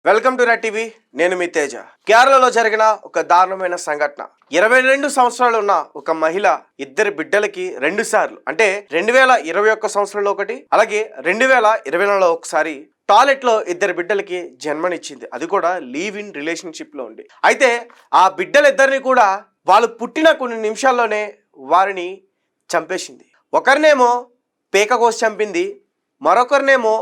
Welcome to red TV. నేను మీ తేజ. కేరళలో జరిగిన ఒక దారుణమైన సంఘటన. 22 సంవత్సరాలు ఉన్న ఒక మహిళ ఇద్దరు బిడ్డలకి 2 సార్లు అంటే 2021 సంవత్సరంలో ఒకటి, అలాగే 2024లో ఒకసారి టాయిలెట్ లో ఇద్దరు బిడ్డలకి జన్మనిచ్చింది. అది కూడా లీవ్ ఇన్ రిలేషన్షిప్ లో ఉండి. అయితే ఆ బిడ్డలిద్దరిని కూడా వాళ్ళు పుట్టిన కొన్ని నిమిషాల్లోనే వారిని చంపేసింది. ఒకరినేమో పేక కోసి చంపింది, మరొకరినేమో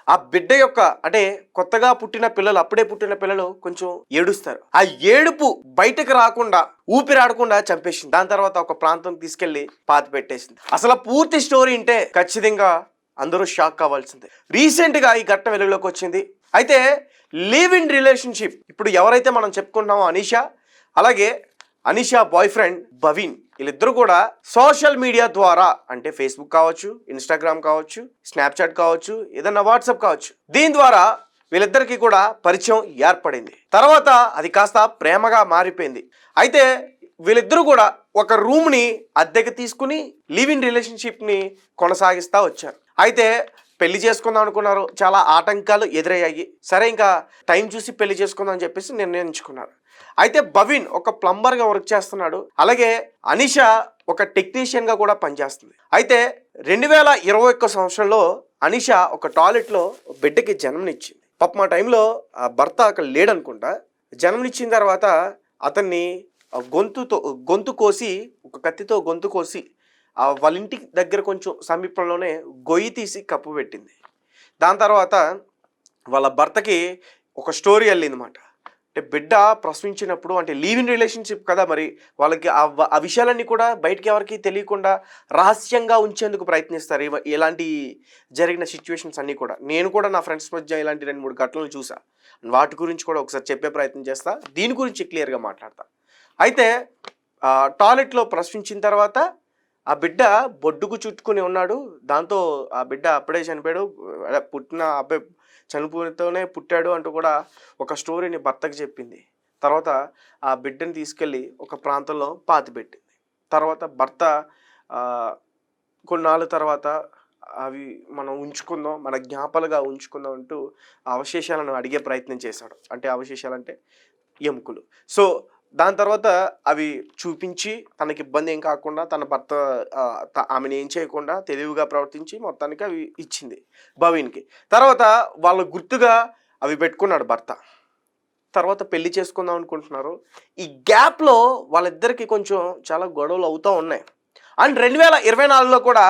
ఆ బిడ్డ యొక్క అంటే కొత్తగా పుట్టిన పిల్లలు, అప్పుడే పుట్టిన పిల్లలు కొంచెం ఏడుస్తారు. ఆ ఏడుపు బయటకు రాకుండా, ఊపిరాడకుండా చంపేసింది. దాని తర్వాత ఒక ప్రాంతం తీసుకెళ్లి పాతి పెట్టేసింది. అసలు పూర్తి స్టోరీ అంటే ఖచ్చితంగా అందరూ షాక్ కావాల్సిందే. రీసెంట్ గా ఈ ఘటన వెలుగులోకి వచ్చింది. అయితే లివ్ ఇన్ రిలేషన్షిప్ ఇప్పుడు ఎవరైతే మనం చెప్పుకుంటున్నామో అనీషా, అలాగే అనీషా బాయ్ ఫ్రెండ్ భవీన్, వీళ్ళిద్దరూ కూడా సోషల్ మీడియా ద్వారా అంటే ఫేస్బుక్ కావచ్చు, ఇన్స్టాగ్రామ్ కావచ్చు, స్నాప్చాట్ కావచ్చు, ఏదన్నా వాట్సాప్ కావచ్చు, దీని ద్వారా వీళ్ళిద్దరికి కూడా పరిచయం ఏర్పడింది. తర్వాత అది కాస్త ప్రేమగా మారిపోయింది. అయితే వీళ్ళిద్దరూ కూడా ఒక రూమ్ని అద్దెకి తీసుకుని లివ్ ఇన్ రిలేషన్షిప్ని కొనసాగిస్తూ వచ్చారు. అయితే పెళ్లి చేసుకుందాం అనుకున్నారు, చాలా ఆటంకాలు ఎదురయ్యాయి. సరే ఇంకా టైం చూసి పెళ్లి చేసుకుందాం అని చెప్పేసి నిర్ణయించుకున్నారు. అయితే భవీన్ ఒక ప్లంబర్గా వర్క్ చేస్తున్నాడు, అలాగే అనీషా ఒక టెక్నీషియన్గా కూడా పనిచేస్తుంది. అయితే 2021 సంవత్సరంలో అనీషా ఒక టాయిలెట్లో బిడ్డకి జన్మనిచ్చింది. పాపం ఆ టైంలో ఆ భర్త అక్కడ లేడనుకుంటా. జన్మనిచ్చిన తర్వాత అతన్ని గొంతు కోసి, ఒక కత్తితో గొంతు కోసి వాళ్ళ ఇంటి దగ్గర కొంచెం సమీపంలోనే గొయ్యి తీసి కప్పు పెట్టింది. దాని తర్వాత వాళ్ళ భర్తకి ఒక స్టోరీ వెళ్ళిందన్నమాట. అంటే బిడ్డ ప్రసవించినప్పుడు అంటే లీవ్ ఇన్ రిలేషన్షిప్ కదా, మరి వాళ్ళకి ఆ విషయాలన్నీ కూడా బయటకి ఎవరికి తెలియకుండా రహస్యంగా ఉంచేందుకు ప్రయత్నిస్తారు. ఇలాంటి జరిగిన సిచ్యువేషన్స్ అన్నీ కూడా నేను కూడా నా ఫ్రెండ్స్ మధ్య ఇలాంటి 2-3 ఘటనలు చూసా. వాటి గురించి కూడా ఒకసారి చెప్పే ప్రయత్నం చేస్తా, దీని గురించి క్లియర్గా మాట్లాడతా. అయితే టాయిలెట్లో ప్రసవించిన తర్వాత ఆ బిడ్డ బొడ్డుకు చుట్టుకుని ఉన్నాడు. దాంతో ఆ బిడ్డ అప్పుడే చనిపోయాడు, పుట్టిన అబ్బాయి చనిపోతూనే పుట్టాడు అంటూ కూడా ఒక స్టోరీని భర్తకు చెప్పింది. తర్వాత ఆ బిడ్డని తీసుకెళ్ళి ఒక ప్రాంతంలో పాతిపెట్టింది. తర్వాత భర్త కొన్నాళ్ళ తర్వాత అవి మనం ఉంచుకుందాం, మన జ్ఞాపలుగా ఉంచుకుందాం అంటూ ఆ అవశేషాలను అడిగే ప్రయత్నం చేశాడు. అంటే అవశేషాలంటే ఎముకలు. సో దాని తర్వాత అవి చూపించి తనకి ఇబ్బంది ఏం కాకుండా, తన భర్త ఆమెను ఏం చేయకుండా తెలివిగా ప్రవర్తించి మొత్తానికి అవి ఇచ్చింది భవీన్కి. తర్వాత వాళ్ళ గుర్తుగా అవి పెట్టుకున్నాడు భర్త. తర్వాత పెళ్లి చేసుకుందాం అనుకుంటున్నారు. ఈ గ్యాప్లో వాళ్ళిద్దరికి కొంచెం చాలా గొడవలు అవుతూ ఉన్నాయి. అండ్ 2024లో కూడా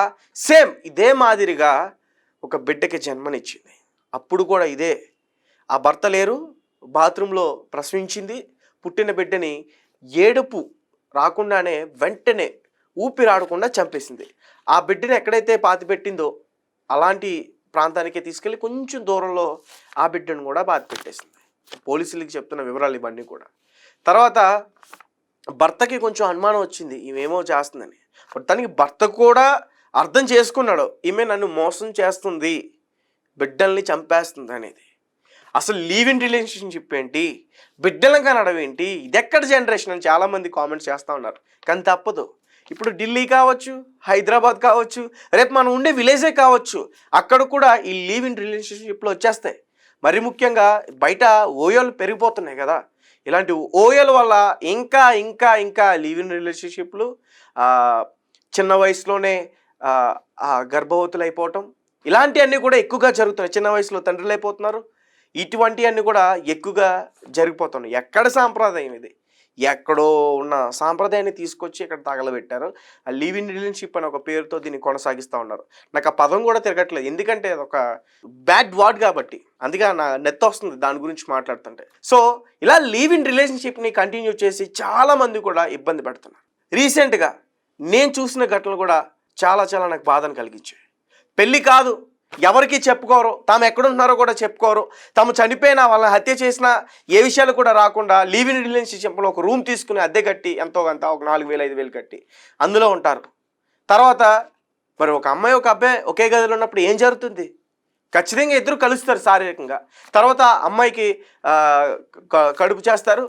సేమ్ ఇదే మాదిరిగా ఒక బిడ్డకి జన్మనిచ్చింది. అప్పుడు కూడా ఇదే, ఆ భర్త లేరు, బాత్రూంలో ప్రసవించింది. పుట్టిన బిడ్డని ఏడుపు రాకుండానే వెంటనే ఊపిరాడకుండా చంపేసింది. ఆ బిడ్డని ఎక్కడైతే పాతి పెట్టిందో అలాంటి ప్రాంతానికి తీసుకెళ్ళి కొంచెం దూరంలో ఆ బిడ్డను కూడా పాతి పెట్టేసింది. పోలీసులకి చెప్తున్న వివరాలు ఇవన్నీ కూడా. తర్వాత భర్తకి కొంచెం అనుమానం వచ్చింది, ఈమెమో చేస్తుందని. తనకి భర్త కూడా అర్థం చేసుకున్నాడు, ఈమె నన్ను మోసం చేస్తుంది, బిడ్డల్ని చంపేస్తుంది అనేది. అసలు లీవ్ ఇన్ రిలేషన్షిప్ ఏంటి, బిడ్డలను కనడం ఏంటి, ఇది ఎక్కడ జనరేషన్ అని చాలామంది కామెంట్స్ చేస్తూ ఉన్నారు. కానీ తప్పదు. ఇప్పుడు ఢిల్లీ కావచ్చు, హైదరాబాద్ కావచ్చు, రేపు మనం ఉండే విలేజే కావచ్చు, అక్కడ కూడా ఈ లీవ్ ఇన్ రిలేషన్షిప్లో వచ్చేస్తాయి. మరి ముఖ్యంగా బయట ఓయోలు పెరిగిపోతున్నాయి కదా, ఇలాంటి ఓయోల వల్ల ఇంకా ఇంకా ఇంకా లీవ్ ఇన్ రిలేషన్షిప్లు, చిన్న వయసులోనే గర్భవతులు అయిపోవటం, ఇలాంటివన్నీ కూడా ఎక్కువగా జరుగుతున్నాయి. చిన్న వయసులో తండ్రులు అయిపోతున్నారు. ఇటువంటివన్నీ కూడా ఎక్కువగా జరిగిపోతున్నాయి. ఎక్కడ సాంప్రదాయం ఇది, ఎక్కడో ఉన్న సాంప్రదాయాన్ని తీసుకొచ్చి ఇక్కడ తగలబెట్టారు. ఆ లివ్ ఇన్ రిలేషన్షిప్ అని ఒక పేరుతో దీన్ని కొనసాగిస్తూ ఉన్నారు. నాకు ఆ పదం కూడా తిరగట్లేదు, ఎందుకంటే అది ఒక బ్యాడ్ వర్డ్ కాబట్టి, అందుకే నా నెత్త వస్తుంది దాని గురించి మాట్లాడుతుంటే. సో ఇలా లివ్ ఇన్ రిలేషన్షిప్ని కంటిన్యూ చేసి చాలామంది కూడా ఇబ్బంది పెడుతున్నారు. రీసెంట్గా నేను చూసిన ఘటనలు కూడా చాలా చాలా నాకు బాధను కలిగించాయి. పెళ్ళి కాదు, ఎవరికి చెప్పుకోరు, తాము ఎక్కడున్నారో కూడా చెప్పుకోరు, తాము చనిపోయినా వాళ్ళని హత్య చేసినా ఏ విషయాలు కూడా రాకుండా లివ్ ఇన్ రిలేషన్షిప్లో ఒక రూమ్ తీసుకుని అద్దె కట్టి ఎంతో కొంత ఒక 4,000-5,000 కట్టి అందులో ఉంటారు. తర్వాత మరి ఒక అమ్మాయి ఒక అబ్బాయి ఒకే గదిలో ఉన్నప్పుడు ఏం జరుగుతుంది? ఖచ్చితంగా ఇద్దరు కలుస్తారు శారీరకంగా. తర్వాత అమ్మాయికి కడుపు చేస్తారు,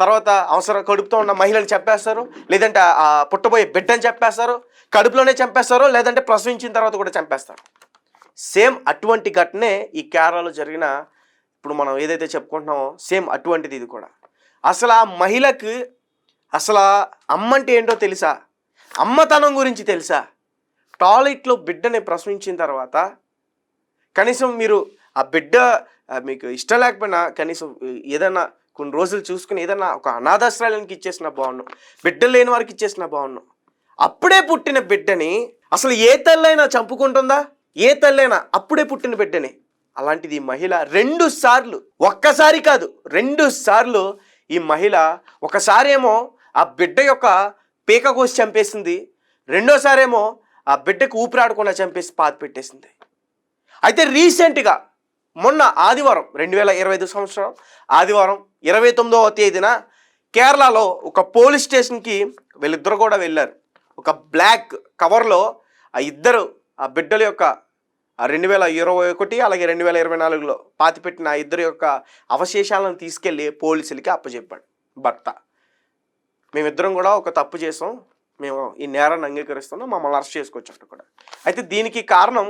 తర్వాత అవసరం కడుపుతో ఉన్న మహిళని చంపేస్తారు, లేదంటే పుట్టబోయే బిడ్డని చంపేస్తారు, కడుపులోనే చంపేస్తారు, లేదంటే ప్రసవించిన తర్వాత కూడా చంపేస్తారు. సేమ్ అటువంటి ఘటనే ఈ కేరళలో జరిగిన ఇప్పుడు మనం ఏదైతే చెప్పుకుంటున్నామో సేమ్ అటువంటిది ఇది కూడా. అసలు ఆ మహిళకు అసలు అమ్మ అంటే ఏంటో తెలుసా? అమ్మతనం గురించి తెలుసా? టాయిలెట్లో బిడ్డని ప్రసవించిన తర్వాత కనీసం మీరు ఆ బిడ్డ మీకు ఇష్టం లేకపోయినా కనీసం ఏదైనా కొన్ని రోజులు చూసుకుని ఏదైనా ఒక అనాథాశ్రయానికి ఇచ్చేసినా బాగున్నాం, బిడ్డలు లేని వారికి ఇచ్చేసినా బాగున్నాం. అప్పుడే పుట్టిన బిడ్డని అసలు ఏ తల్లైనా చంపుకుంటుందా? ఏ తల్లైనా అప్పుడే పుట్టిన బిడ్డని. అలాంటిది ఈ మహిళ 2 సార్లు, ఒక్కసారి కాదు 2 సార్లు ఈ మహిళ ఒకసారి ఏమో ఆ బిడ్డ యొక్క పీక కోసి చంపేసింది, రెండోసారేమో ఆ బిడ్డకు ఊపిరాడకుండా చంపేసి పాతి పెట్టేసింది. అయితే రీసెంట్గా మొన్న ఆదివారం 2025 సంవత్సరం ఆదివారం 29వ తేదీన కేరళలో ఒక పోలీస్ స్టేషన్కి వీళ్ళిద్దరు కూడా వెళ్ళారు. ఒక బ్లాక్ కవర్లో ఆ బిడ్డల యొక్క 2021 అలాగే 2024లో పాతిపెట్టిన ఆ ఇద్దరి యొక్క అవశేషాలను తీసుకెళ్ళి పోలీసులకి అప్పచెప్పాడు భర్త. మేమిద్దరం కూడా ఒక తప్పు చేసాం, మేము ఈ నేరాన్ని అంగీకరిస్తున్నాం, మమ్మల్ని అరెస్ట్ చేసుకొచ్చారు కూడా. అయితే దీనికి కారణం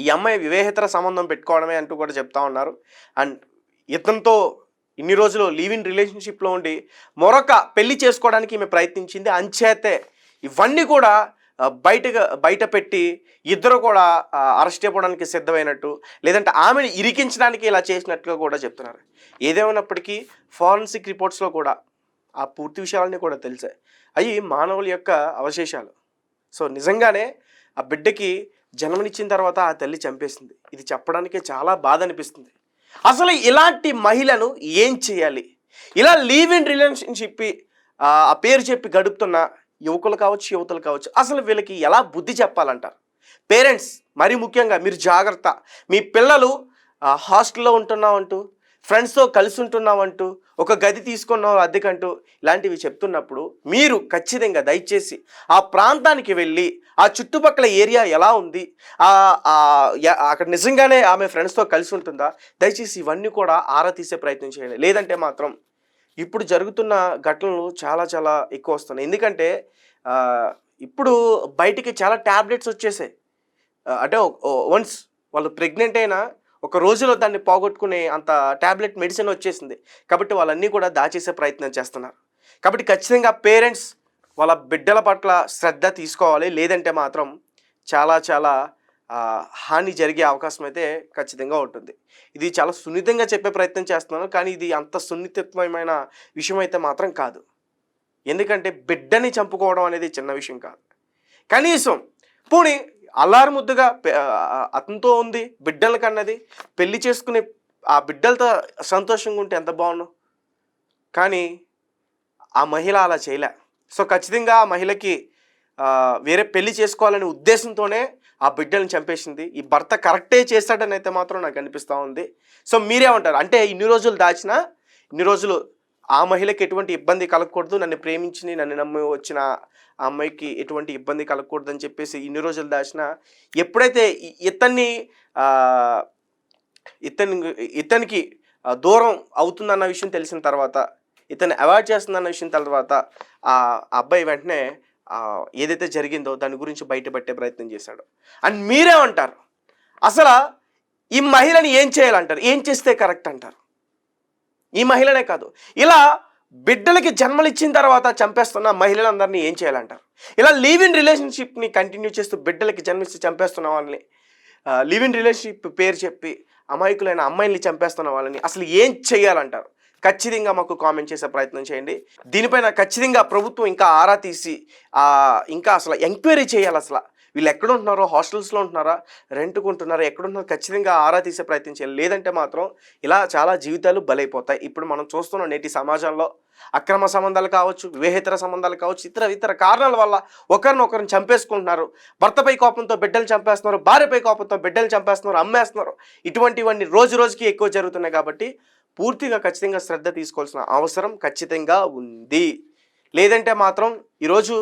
ఈ అమ్మాయి వివాహేతర సంబంధం పెట్టుకోవడమే అంటూ కూడా చెప్తా ఉన్నారు. అండ్ ఇతనితో ఇన్ని రోజులు లివ్ ఇన్ రిలేషన్షిప్లో ఉండి మరొక పెళ్లి చేసుకోవడానికి ఈమె ప్రయత్నించింది. అంచేతే ఇవన్నీ కూడా బయట పెట్టి ఇద్దరు కూడా అరెస్ట్ అయిపోవడానికి సిద్ధమైనట్టు, లేదంటే ఆమెను ఇరికించడానికి ఇలా చేసినట్టుగా కూడా చెప్తున్నారు. ఏదేమైనప్పటికీ ఫారెన్సిక్ రిపోర్ట్స్లో కూడా ఆ పూర్తి విషయాలన్నీ కూడా తెలిసాయి. అవి మానవుల యొక్క అవశేషాలు. సో నిజంగానే ఆ బిడ్డకి జన్మనిచ్చిన తర్వాత ఆ తల్లి చంపేసింది. ఇది చెప్పడానికే చాలా బాధ అనిపిస్తుంది. అసలు ఇలాంటి మహిళను ఏం చేయాలి? ఇలా లివ్ ఇన్ రిలేషన్షిప్ ఆ పేరు చెప్పి గడుపుతున్న యువకులు కావచ్చు, యువతలు కావచ్చు, అసలు వీళ్ళకి ఎలా బుద్ధి చెప్పాలంటారు? పేరెంట్స్ మరీ ముఖ్యంగా మీరు జాగ్రత్త. మీ పిల్లలు హాస్టల్లో ఉంటున్నామంటూ, ఫ్రెండ్స్తో కలిసి ఉంటున్నామంటూ, ఒక గది తీసుకున్నాం అద్దెకంటూ ఇలాంటివి చెప్తున్నప్పుడు మీరు ఖచ్చితంగా దయచేసి ఆ ప్రాంతానికి వెళ్ళి ఆ చుట్టుపక్కల ఏరియా ఎలా ఉంది, అక్కడ నిజంగానే ఆమె ఫ్రెండ్స్తో కలిసి ఉంటుందా, దయచేసి ఇవన్నీ కూడా ఆరా తీసే ప్రయత్నం చేయండి. లేదంటే మాత్రం ఇప్పుడు జరుగుతున్న ఘటనలు చాలా చాలా ఎక్కువ వస్తున్నాయి. ఎందుకంటే ఇప్పుడు బయటికి చాలా ట్యాబ్లెట్స్ వచ్చేసాయి. అంటే వన్స్ వాళ్ళు ప్రెగ్నెంట్ అయినా ఒక రోజులో దాన్ని పోగొట్టుకునే అంత ట్యాబ్లెట్ మెడిసిన్ వచ్చేసింది. కాబట్టి వాళ్ళన్నీ కూడా దాచేసే ప్రయత్నం చేస్తున్నారు. కాబట్టి ఖచ్చితంగా పేరెంట్స్ వాళ్ళ బిడ్డల పట్ల శ్రద్ధ తీసుకోవాలి. లేదంటే మాత్రం చాలా చాలా హాని జరిగే అవకాశం అయితే ఖచ్చితంగా ఉంటుంది. ఇది చాలా సున్నితంగా చెప్పే ప్రయత్నం చేస్తున్నాను, కానీ ఇది అంత సున్నితమైన విషయం అయితే మాత్రం కాదు. ఎందుకంటే బిడ్డని చంపుకోవడం అనేది చిన్న విషయం కాదు. కనీసం పోనీ అల్లారు ముద్దుగా అతనితో ఉంది, బిడ్డల కన్నది, పెళ్లి చేసుకునే ఆ బిడ్డలతో సంతోషంగా ఉంటే ఎంత బాగుండు. కానీ ఆ మహిళ అలా చేయలే. సో ఖచ్చితంగా ఆ మహిళకి వేరే పెళ్లి చేసుకోవాలనే ఉద్దేశంతోనే ఆ బిడ్డలను చంపేసింది. ఈ భర్త కరెక్టే చేస్తాడని అయితే మాత్రం నాకు అనిపిస్తూ ఉంది. సో మీరేమంటారు? అంటే ఇన్ని రోజులు దాచినా, ఇన్ని రోజులు ఆ మహిళకి ఎటువంటి ఇబ్బంది కలగకూడదు, నన్ను ప్రేమించి నన్ను నమ్మి వచ్చిన ఆ అమ్మాయికి ఎటువంటి ఇబ్బంది కలగకూడదు అని చెప్పేసి ఇన్ని రోజులు దాచినా, ఎప్పుడైతే ఇతనికి దూరం అవుతుందన్న విషయం తెలిసిన తర్వాత, ఇతన్ని అవాయిడ్ చేస్తుందన్న విషయం తర్వాత ఆ అబ్బాయి వెంటనే ఏదైతే జరిగిందో దాని గురించి బయటపట్టే ప్రయత్నం చేశాడు. అండ్ మీరేమంటారు? అసలు ఈ మహిళని ఏం చేయాలంటారు? ఏం చేస్తే కరెక్ట్ అంటారు? ఈ మహిళనే కాదు, ఇలా బిడ్డలకి జన్మలిచ్చిన తర్వాత చంపేస్తున్న మహిళలందరినీ ఏం చేయాలంటారు? ఇలా లివ్ ఇన్ రిలేషన్షిప్ని కంటిన్యూ చేస్తూ బిడ్డలకి జన్మించి చంపేస్తున్న వాళ్ళని, లివ్ ఇన్ రిలేషన్షిప్ పేరు చెప్పి అమాయకులైన అమ్మాయిల్ని చంపేస్తున్న వాళ్ళని అసలు ఏం చేయాలంటారు? ఖచ్చితంగా మాకు కామెంట్ చేసే ప్రయత్నం చేయండి. దీనిపైన ఖచ్చితంగా ప్రభుత్వం ఇంకా ఆరా తీసి ఇంకా అసలు ఎంక్వైరీ చేయాలి. అసలు వీళ్ళు ఎక్కడ ఉంటున్నారో, హాస్టల్స్లో ఉంటున్నారా, రెంట్కు ఉంటున్నారా, ఎక్కడున్నారో ఖచ్చితంగా ఆరా తీసే ప్రయత్నం చేయాలి. లేదంటే మాత్రం ఇలా చాలా జీవితాలు బలైపోతాయి. ఇప్పుడు మనం చూస్తున్నాం నేటి సమాజంలో అక్రమ సంబంధాలు కావచ్చు, వివాహేతర సంబంధాలు కావచ్చు, ఇతర కారణాల వల్ల ఒకరినొకరిని చంపేసుకుంటున్నారు. భర్తపై కోపంతో బిడ్డలు చంపేస్తున్నారు, భార్యపై కోపంతో బిడ్డలు చంపేస్తున్నారు, అమ్మేస్తున్నారు. ఇటువంటివన్నీ రోజు రోజుకి ఎక్కువ జరుగుతున్నాయి. కాబట్టి పూర్తిగా ఖచ్చితంగా శ్రద్ధ తీసుకోవాల్సిన అవసరం ఖచ్చితంగా ఉంది. లేదంటే మాత్రం ఈరోజు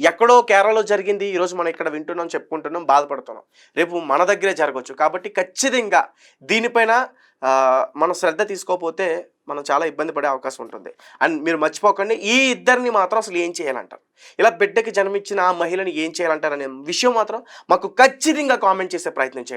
ఎక్కడో కేరళలో జరిగింది, ఈరోజు మనం ఇక్కడ వింటున్నాం, చెప్పుకుంటున్నాం, బాధపడుతున్నాం, రేపు మన దగ్గరే జరగవచ్చు. కాబట్టి ఖచ్చితంగా దీనిపైన మనం శ్రద్ధ తీసుకోకపోతే మనం చాలా ఇబ్బంది పడే అవకాశం ఉంటుంది. అండ్ మీరు మర్చిపోకండి, ఈ ఇద్దరిని మాత్రం అసలు ఏం చేయాలంటారు? ఇలా బిడ్డకి జన్మించిన ఆ మహిళని ఏం చేయాలంటారు అనే విషయం మాత్రం మాకు ఖచ్చితంగా కామెంట్ చేసే ప్రయత్నం చేయండి.